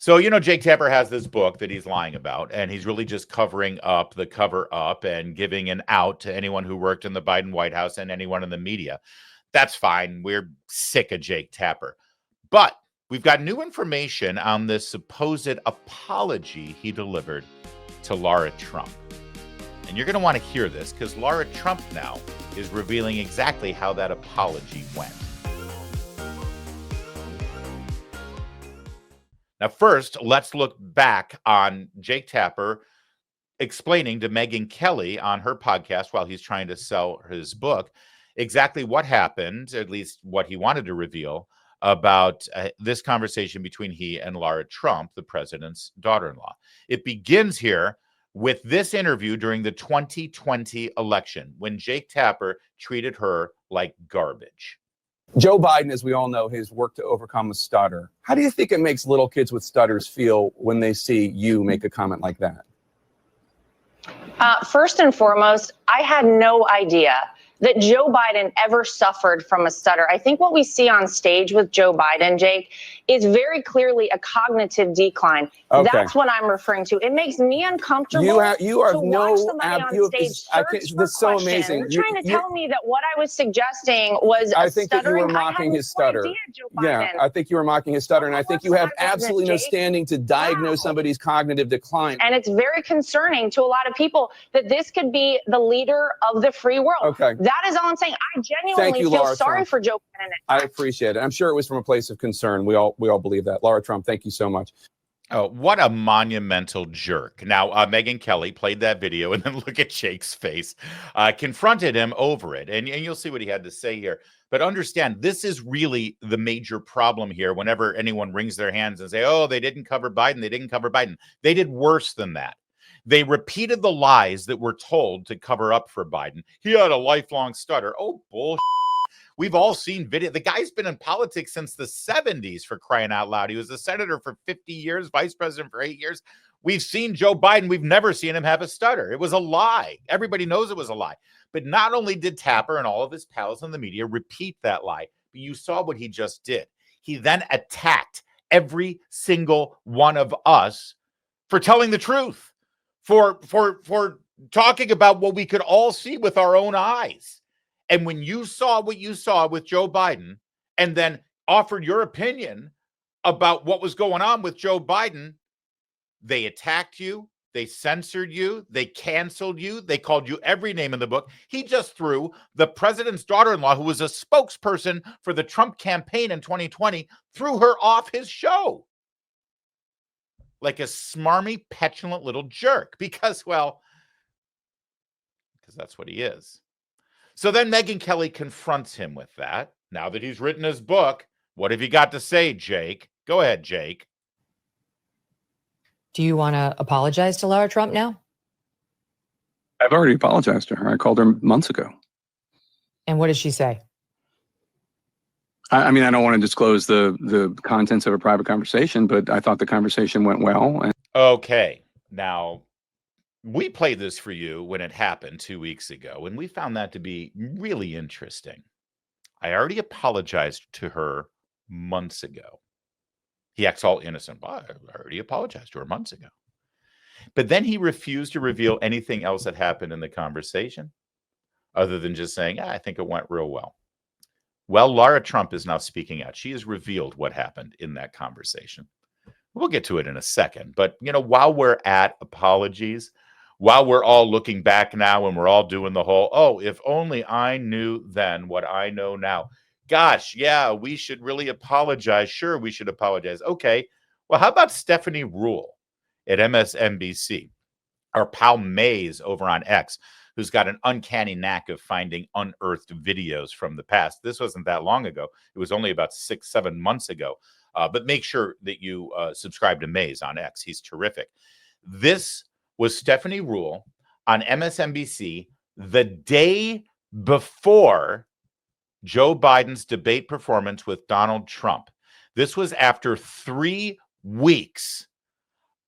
So, Jake Tapper has this book that he's lying about, and he's really just covering up the cover up and giving an out to anyone who worked in the Biden White House and anyone in the media. That's fine. We're sick of Jake Tapper. But we've got new information on this supposed apology he delivered to Lara Trump. And you're going to want to hear this because Lara Trump now is revealing exactly how that apology went. Now, first, let's look back on Jake Tapper explaining to Megyn Kelly on her podcast while he's trying to sell his book exactly what happened, at least what he wanted to reveal about this conversation between he and Lara Trump, the president's daughter-in-law. It begins here with this interview during the 2020 election when Jake Tapper treated her like garbage. Joe Biden, as we all know, has worked to overcome a stutter. How do you think it makes little kids with stutters feel when they see you make a comment like that? First and foremost, I had no idea that Joe Biden ever suffered from a stutter. I think what we see on stage with Joe Biden, Jake, is very clearly a cognitive decline. Okay. That's what I'm referring to. It makes me uncomfortable you are to watch somebody on stage search for so questions. amazing. You're trying to tell me that what I was suggesting was I think stuttering. That you were mocking his stutter. I think you were mocking his stutter, and I think you have absolutely no standing to diagnose somebody's cognitive decline. And it's very concerning to a lot of people that this could be the leader of the free world. Okay. That is all I'm saying. I genuinely feel sorry for Joe Biden. I appreciate it. I'm sure it was from a place of concern. We all believe that. Lara Trump, thank you so much. Oh, what a monumental jerk. Now, Megyn Kelly played that video, and then look at Jake's face, confronted him over it. And you'll see what he had to say here. But understand, this is really the major problem here whenever anyone wrings their hands and say, oh, they didn't cover Biden, they didn't cover Biden. They did worse than that. They repeated the lies that were told to cover up for Biden. He had a lifelong stutter. Oh, bullshit. We've all seen video. The guy's been in politics since the 70s, for crying out loud. He was a senator for 50 years, vice president for 8 years. We've seen Joe Biden. We've never seen him have a stutter. It was a lie. Everybody knows it was a lie. But not only did Tapper and all of his pals in the media repeat that lie, but you saw what he just did. He then attacked every single one of us for telling the truth, for talking about what we could all see with our own eyes. And when you saw what you saw with Joe Biden and then offered your opinion about what was going on with Joe Biden, they attacked you, they censored you, they canceled you, they called you every name in the book. He just threw the president's daughter-in-law, who was a spokesperson for the Trump campaign in 2020, threw her off his show like a smarmy, petulant little jerk because that's what he is. So then Megyn Kelly confronts him with that. Now that he's written his book, what have you got to say, Jake? Go ahead, Jake. Do you want to apologize to Lara Trump now? I've already apologized to her. I called her months ago. And what did she say? I mean, I don't want to disclose the contents of a private conversation, but I thought the conversation went well. Okay. Now, we played this for you when it happened 2 weeks ago, and we found that to be really interesting. I already apologized to her months ago. He acts all innocent. Well, I already apologized to her months ago. But then he refused to reveal anything else that happened in the conversation other than just saying, I think it went real well. Well, Lara Trump is now speaking out. She has revealed what happened in that conversation. We'll get to it in a second. But, while we're at apologies, while we're all looking back now and we're all doing the whole, oh, if only I knew then what I know now. Gosh, yeah, we should really apologize. Sure, we should apologize. Okay, well, how about Stephanie Ruhle at MSNBC? Our pal Mays over on X, who's got an uncanny knack of finding unearthed videos from the past. This wasn't that long ago. It was only about 6-7 months ago. But make sure that you subscribe to Mays on X. He's terrific. This was Stephanie Ruhle on MSNBC the day before Joe Biden's debate performance with Donald Trump. This was after 3 weeks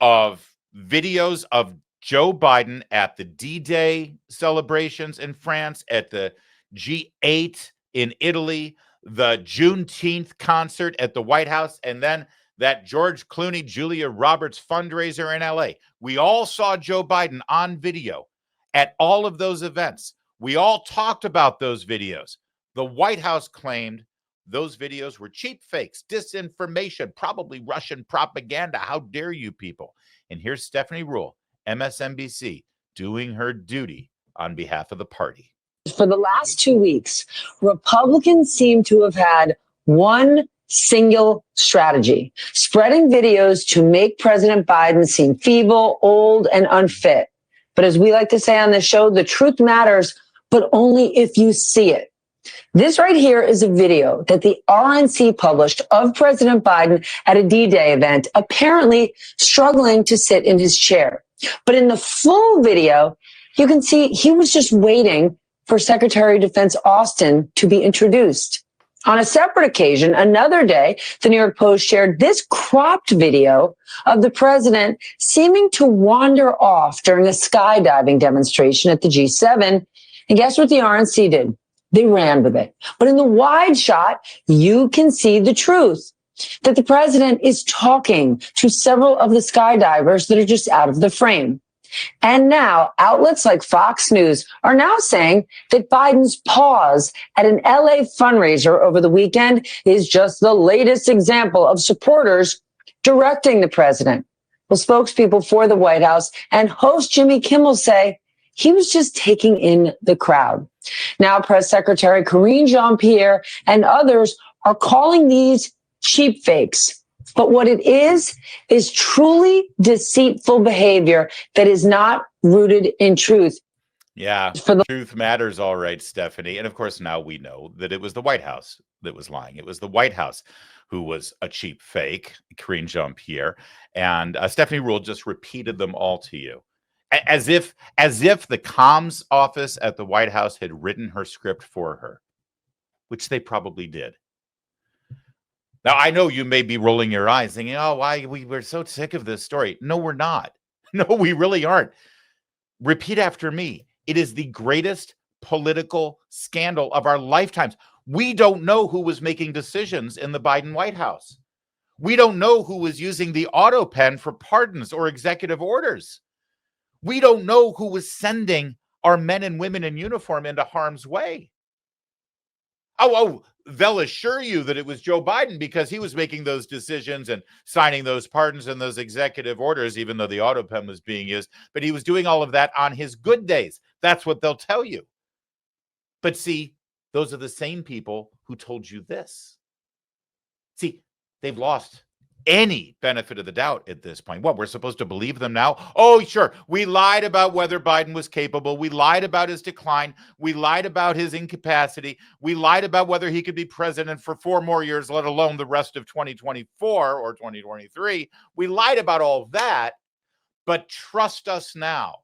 of videos of Joe Biden at the D-Day celebrations in France, at the G8 in Italy, the Juneteenth concert at the White House, and then that George Clooney, Julia Roberts fundraiser in LA. We all saw Joe Biden on video at all of those events. We all talked about those videos. The White House claimed those videos were cheap fakes, disinformation, probably Russian propaganda. How dare you people? And here's Stephanie Ruhle, MSNBC, doing her duty on behalf of the party. For the last 2 weeks, Republicans seem to have had one single strategy: spreading videos to make President Biden seem feeble, old, and unfit. But as we like to say on this show, the truth matters, but only if you see it. This right here is a video that the RNC published of President Biden at a D-Day event, apparently struggling to sit in his chair. But in the full video, you can see he was just waiting for Secretary of Defense Austin to be introduced. On a separate occasion, another day, the New York Post shared this cropped video of the president seeming to wander off during a skydiving demonstration at the G7. And guess what the RNC did? They ran with it. But in the wide shot, you can see the truth, that the president is talking to several of the skydivers that are just out of the frame. And now outlets like Fox News are now saying that Biden's pause at an LA fundraiser over the weekend is just the latest example of supporters directing the president. Well, spokespeople for the White House and host Jimmy Kimmel say he was just taking in the crowd. Now, Press Secretary Karine Jean-Pierre and others are calling these cheap fakes. But what it is truly deceitful behavior that is not rooted in truth. Yeah, truth matters, all right, Stephanie. And of course, now we know that it was the White House that was lying. It was the White House who was a cheap fake, Karine Jean-Pierre. And Stephanie Ruhle just repeated them all to you. As if the comms office at the White House had written her script for her, which they probably did. Now, I know you may be rolling your eyes thinking, oh, why we're so sick of this story. No, we're not. No, we really aren't. Repeat after me. It is the greatest political scandal of our lifetimes. We don't know who was making decisions in the Biden White House. We don't know who was using the auto pen for pardons or executive orders. We don't know who was sending our men and women in uniform into harm's way. Oh, they'll assure you that it was Joe Biden because he was making those decisions and signing those pardons and those executive orders, even though the auto pen was being used. But he was doing all of that on his good days. That's what they'll tell you. But see, those are the same people who told you this. See, they've lost any benefit of the doubt at this point. What, we're supposed to believe them now? Oh, sure. We lied about whether Biden was capable. We lied about his decline. We lied about his incapacity. We lied about whether he could be president for 4 more years, let alone the rest of 2024 or 2023. We lied about all that, but trust us now.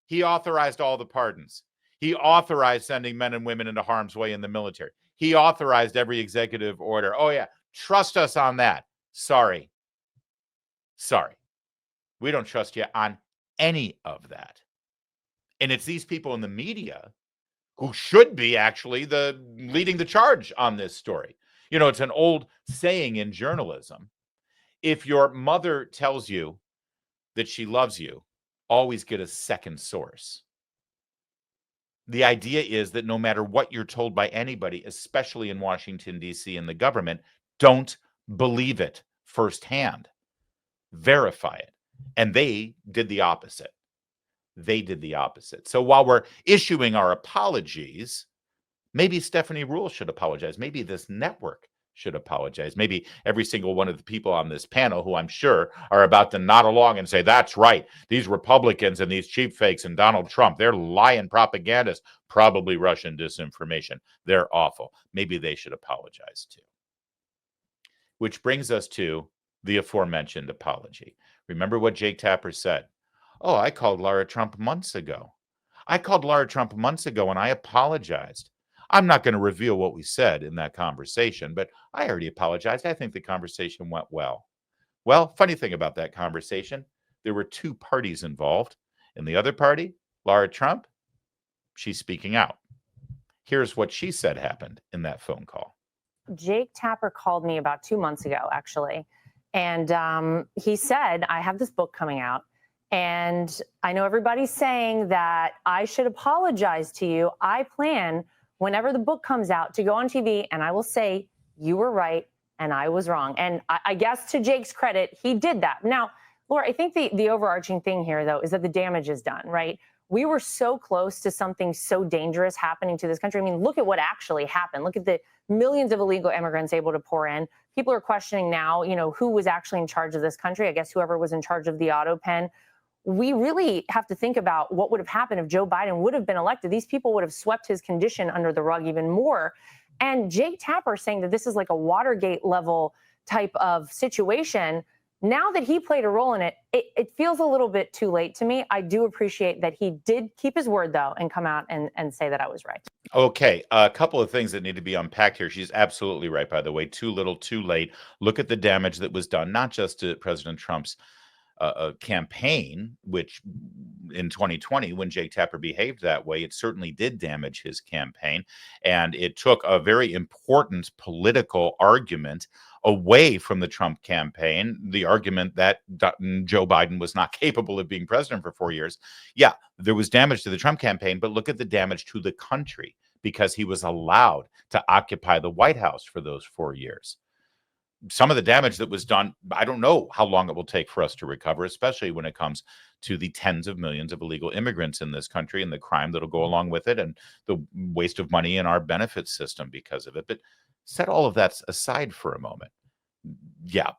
He authorized all the pardons. He authorized sending men and women into harm's way in the military. He authorized every executive order. Oh, yeah. Trust us on that. Sorry. We don't trust you on any of that. And it's these people in the media who should be actually leading the charge on this story. You know, it's an old saying in journalism. If your mother tells you that she loves you, always get a second source. The idea is that no matter what you're told by anybody, especially in Washington, D.C. and the government, don't believe it firsthand. Verify it. And they did the opposite. So while we're issuing our apologies, maybe Stephanie Ruhle should apologize. Maybe this network should apologize. Maybe every single one of the people on this panel, who I'm sure are about to nod along and say, that's right, these Republicans and these cheap fakes and Donald Trump, they're lying propagandists, probably Russian disinformation. They're awful. Maybe they should apologize too. Which brings us to the aforementioned apology. Remember what Jake Tapper said? Oh, I called Lara Trump months ago. And I apologized. I'm not going to reveal what we said in that conversation, but I already apologized. I think the conversation went well. Well, funny thing about that conversation, there were 2 parties involved. And the other party, Lara Trump, she's speaking out. Here's what she said happened in that phone call. Jake Tapper called me about 2 months ago, actually, And he said, I have this book coming out. And I know everybody's saying that I should apologize to you. I plan, whenever the book comes out, to go on TV and I will say, you were right and I was wrong. And I guess to Jake's credit, he did that. Now, Laura, I think the overarching thing here, though, is that the damage is done, right? We were so close to something so dangerous happening to this country. I mean, look at what actually happened. Look at the millions of illegal immigrants able to pour in. People are questioning now, who was actually in charge of this country. I guess whoever was in charge of the auto pen. We really have to think about what would have happened if Joe Biden would have been elected. These people would have swept his condition under the rug even more. And Jake Tapper saying that this is like a Watergate level type of situation. Now that he played a role in it, it feels a little bit too late to me. I do appreciate that he did keep his word, though, and come out and say that I was right. Okay, a couple of things that need to be unpacked here. She's absolutely right, by the way. Too little, too late. Look at the damage that was done, not just to President Trump's campaign, which in 2020, when Jake Tapper behaved that way, it certainly did damage his campaign. And it took a very important political argument away from the Trump campaign, the argument that Joe Biden was not capable of being president for 4 years. Yeah, there was damage to the Trump campaign, but look at the damage to the country because he was allowed to occupy the White House for those 4 years. Some of the damage that was done, I don't know how long it will take for us to recover, especially when it comes to the tens of millions of illegal immigrants in this country and the crime that'll go along with it and the waste of money in our benefit system because of it. But set all of that aside for a moment. Yeah,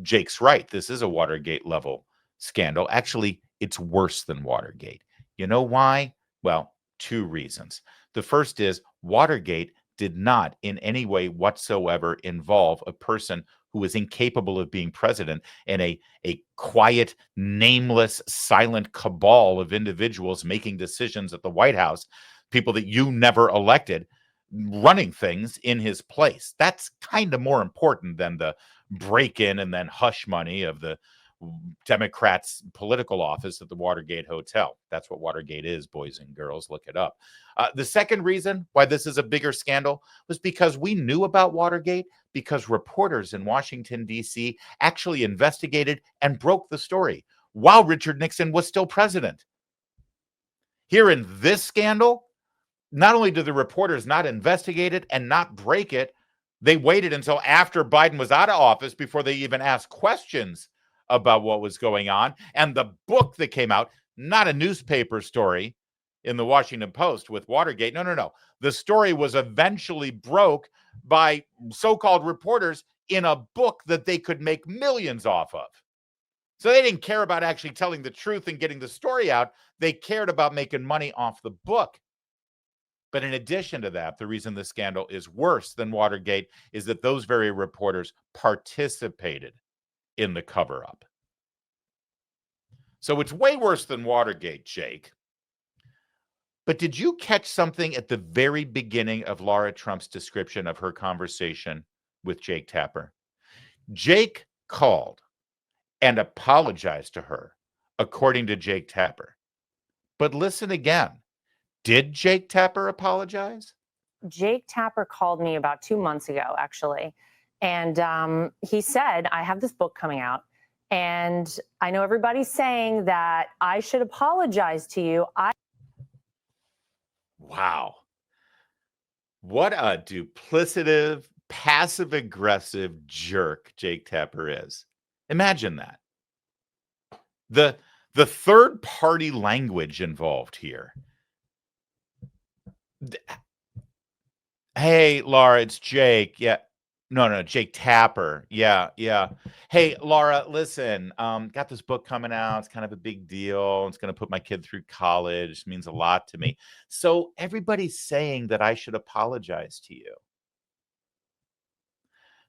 Jake's right. This is a Watergate level scandal. Actually, it's worse than Watergate. You know why? Well, two reasons. The first is Watergate did not in any way whatsoever involve a person who was incapable of being president and a quiet, nameless, silent cabal of individuals making decisions at the White House, people that you never elected, running things in his place. That's kind of more important than the break-in and then hush money of the Democrats' political office at the Watergate Hotel. That's what Watergate is, boys and girls. Look it up. The second reason why this is a bigger scandal was because we knew about Watergate because reporters in Washington, D.C. actually investigated and broke the story while Richard Nixon was still president. Here in this scandal, not only did the reporters not investigate it and not break it, they waited until after Biden was out of office before they even asked questions about what was going on. And the book that came out, not a newspaper story in the Washington Post with Watergate. No. The story was eventually broke by so-called reporters in a book that they could make millions off of. So they didn't care about actually telling the truth and getting the story out. They cared about making money off the book. But in addition to that, the reason the scandal is worse than Watergate is that those very reporters participated in the cover-up. So it's way worse than Watergate, Jake. But did you catch something at the very beginning of Lara Trump's description of her conversation with Jake Tapper? Jake called and apologized to her, according to Jake Tapper. But listen again. Did Jake Tapper apologize? Jake Tapper called me about 2 months ago, actually. And he said, I have this book coming out. And I know everybody's saying that I should apologize to you. Wow. What a duplicative, passive-aggressive jerk Jake Tapper is. Imagine that. The third-party language involved here. Hey, Lara, it's Jake. Yeah. No, Jake Tapper. Yeah. Hey, Lara, listen, got this book coming out. It's kind of a big deal. It's going to put my kid through college. It means a lot to me. So everybody's saying that I should apologize to you.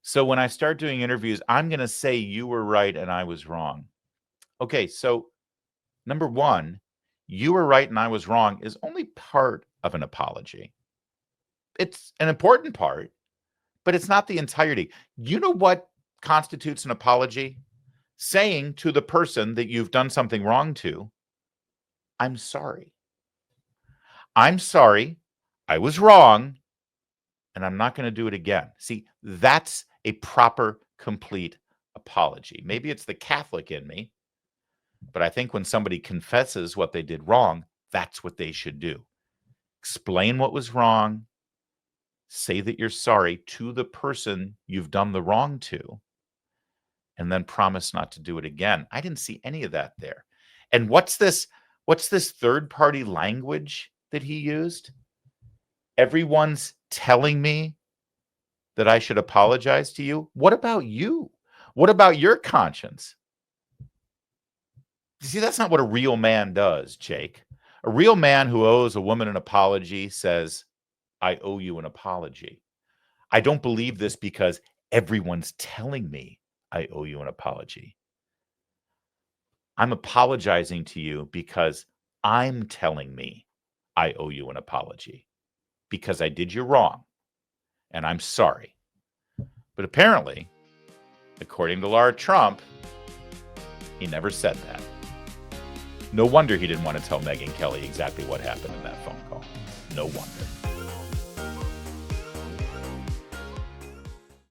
So when I start doing interviews, I'm going to say you were right and I was wrong. Okay, so number one, you were right and I was wrong is only part of an apology. It's an important part, but it's not the entirety. You know what constitutes an apology? Saying to the person that you've done something wrong to, I'm sorry. I'm sorry. I was wrong, and I'm not going to do it again. See, that's a proper, complete apology. Maybe it's the Catholic in me, but I think when somebody confesses what they did wrong, that's what they should do. Explain what was wrong, say that you're sorry to the person you've done the wrong to, and then promise not to do it again. I didn't see any of that there. And what's this third-party language that he used? Everyone's telling me that I should apologize to you. What about you? What about your conscience? You see, that's not what a real man does, Jake. A real man who owes a woman an apology says, I owe you an apology. I don't believe this because everyone's telling me I owe you an apology. I'm apologizing to you because I'm telling me I owe you an apology because I did you wrong and I'm sorry. But apparently, according to Lara Trump, he never said that. No wonder he didn't want to tell Megyn Kelly exactly what happened in that phone call. No wonder.